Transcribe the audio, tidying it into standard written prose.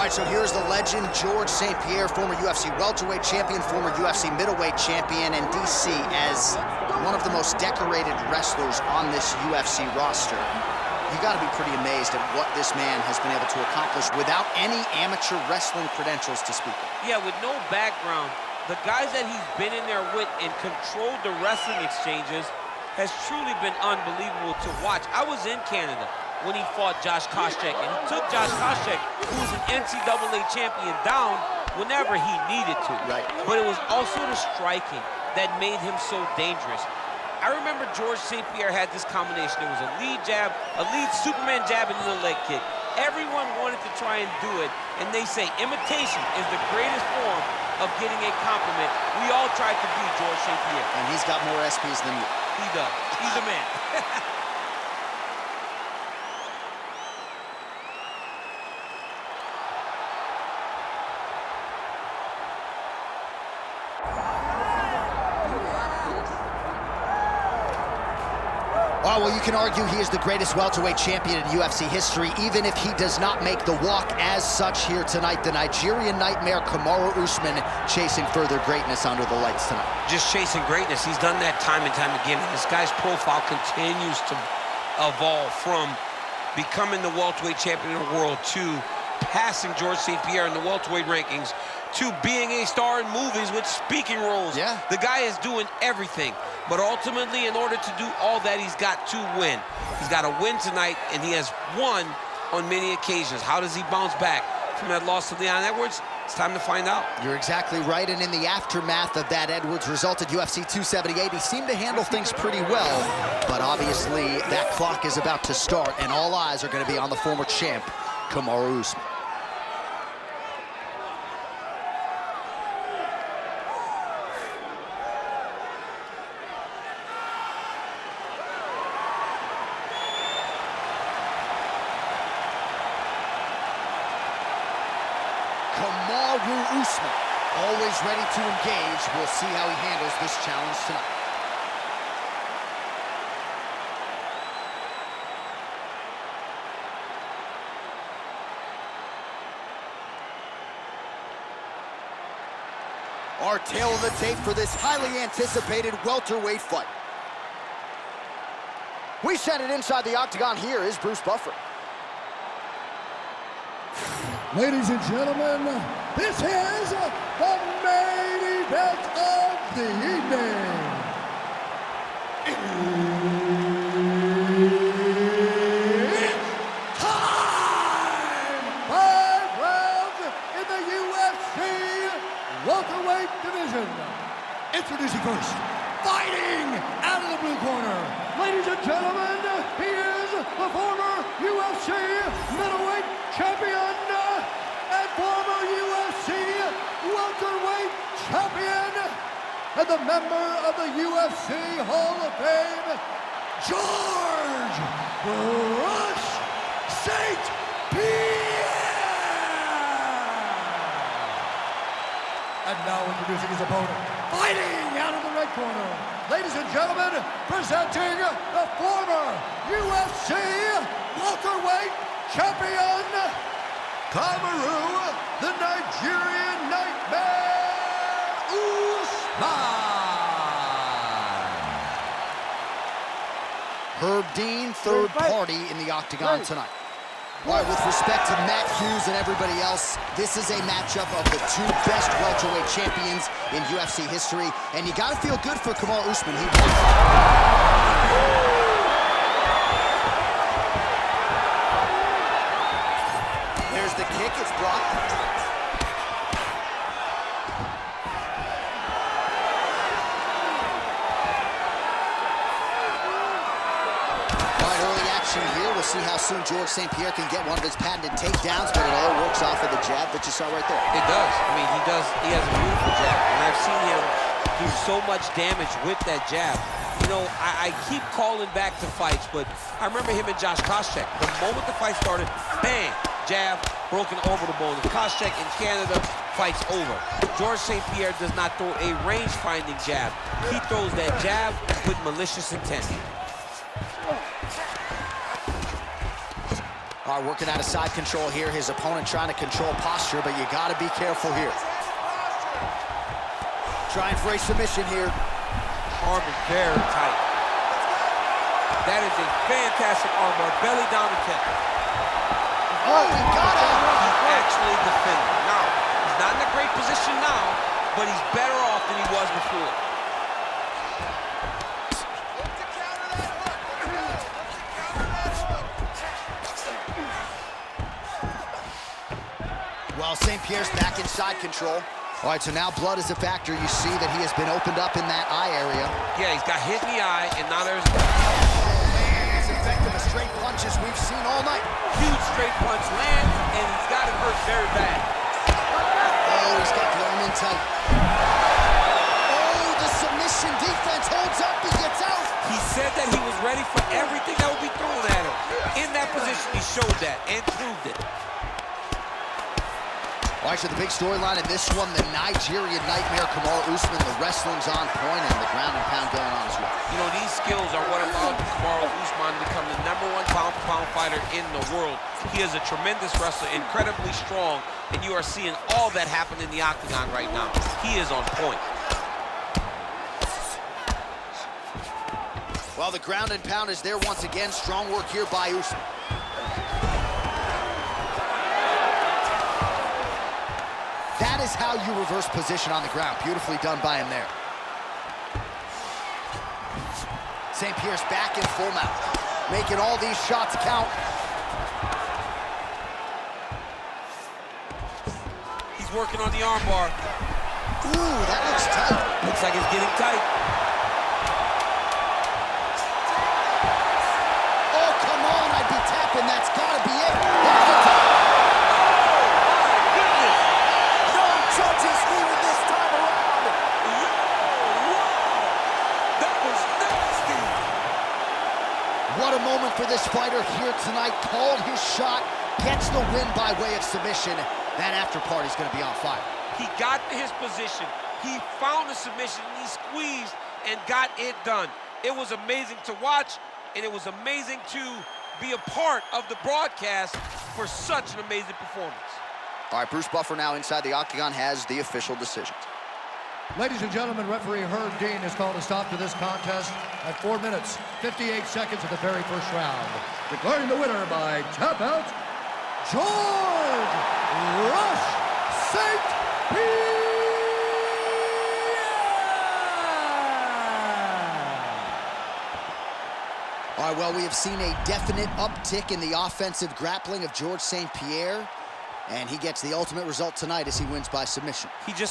right, so here's the legend, George St-Pierre, former UFC welterweight champion, former UFC middleweight champion, and DC as one of the most decorated wrestlers on this UFC roster. You gotta be pretty amazed at what this man has been able to accomplish without any amateur wrestling credentials to speak of. Yeah, with no background, the guys that he's been in there with and controlled the wrestling exchanges has truly been unbelievable to watch. I was in Canada when he fought Josh Koscheck, and he took Josh Koscheck, who was an NCAA champion, down whenever he needed to. Right. But it was also the striking that made him so dangerous. I remember George St-Pierre had this combination. It was a lead jab, a lead Superman jab, and then a leg kick. Everyone wanted to try and do it, and they say imitation is the greatest form of getting a compliment. We all tried to be George St-Pierre. And he's got more SPs than you. He does. He's a man. Oh, well, you can argue he is the greatest welterweight champion in UFC history, even if he does not make the walk as such here tonight. The Nigerian Nightmare, Kamaru Usman, chasing further greatness under the lights tonight. Just chasing greatness. He's done that time and time again. And this guy's profile continues to evolve from becoming the welterweight champion of the world to passing George St-Pierre in the welterweight rankings to being a star in movies with speaking roles. Yeah. The guy is doing everything. But ultimately, in order to do all that, he's got to win. He's got to win tonight, and he has won on many occasions. How does he bounce back from that loss to Leon Edwards? It's time to find out. You're exactly right, and in the aftermath of that Edwards result at UFC 278, he seemed to handle things pretty well, but obviously that clock is about to start, and all eyes are going to be on the former champ, Kamaru Usman. Kamaru Usman, always ready to engage. We'll see how he handles this challenge tonight. Our tail of the tape for this highly anticipated welterweight fight. We send it inside the octagon. Here is Bruce Buffer. Ladies and gentlemen, this is the main event of the evening. It's time! 5 rounds in the UFC welterweight division. Introducing first, fighting out of the blue corner. Ladies and gentlemen, he is the former UFC middleweight champion and former UFC welterweight champion and the member of the UFC Hall of Fame, George Rush St-Pierre. And now introducing his opponent, fighting out of the red corner. Ladies and gentlemen, presenting the former UFC welterweight champion, Kamaru, the Nigerian Nightmare, Usman. Herb Dean, third party in the octagon tonight. All right, with respect to Matt Hughes and everybody else, this is a matchup of the two best welterweight champions in UFC history, and you gotta feel good for Kamaru Usman. There's the kick, it's blocked. Here, we'll see how soon George St-Pierre can get one of his patented takedowns, but it all works off of the jab that you saw right there. It does. I mean, he has a beautiful jab, and I've seen him do so much damage with that jab. You know, I keep calling back to fights, but I remember him and Josh Koscheck. The moment the fight started, bang, jab, broken over the bone. Koscheck in Canada, fight's over. George St-Pierre does not throw a range-finding jab. He throws that jab with malicious intent. All right, working out of side control here. His opponent trying to control posture, but you got to be careful here. Trying for a submission here. Arm is very tight. That is a fantastic armbar. Belly down attempt. Oh, he got it. He's actually defending. Now, he's not in a great position now, but he's better off than he was before. Well, St-Pierre's back in side control. All right, so now blood is a factor. You see that he has been opened up in that eye area. Yeah, he's got hit in the eye, and now there's... As effective as straight punches we've seen all night. Huge straight punch lands, and he's got him hurt very bad. Oh, he's got the arm in tight. Oh, the submission defense holds up. He gets out. He said that he was ready for everything that would be thrown at him. In that position, he showed that and proved it. All right, so the big storyline in this one, the Nigerian Nightmare, Kamaru Usman. The wrestling's on point and the ground and pound going on as well. You know, these skills are what allowed Kamaru Usman to become the #1 pound-for-pound fighter in the world. He is a tremendous wrestler, incredibly strong, and you are seeing all that happen in the octagon right now. He is on point. Well, the ground and pound is there once again. Strong work here by Usman. That is how you reverse position on the ground. Beautifully done by him there. St-Pierre's back in full mount, making all these shots count. He's working on the armbar. Ooh, that looks tight. Looks like it's getting tight. Oh, come on, I'd be tapping. That's gotta be it. What a moment for this fighter here tonight. Called his shot, gets the win by way of submission. That after party's gonna be on fire. He got to his position. He found the submission, and he squeezed and got it done. It was amazing to watch, and it was amazing to be a part of the broadcast for such an amazing performance. All right, Bruce Buffer now inside the octagon has the official decisions. Ladies and gentlemen, referee Herb Dean has called a stop to this contest at 4 minutes, 58 seconds of the very first round. Declaring the winner by tap out, George Rush St-Pierre! All right, well, we have seen a definite uptick in the offensive grappling of George St-Pierre, and he gets the ultimate result tonight as he wins by submission. He just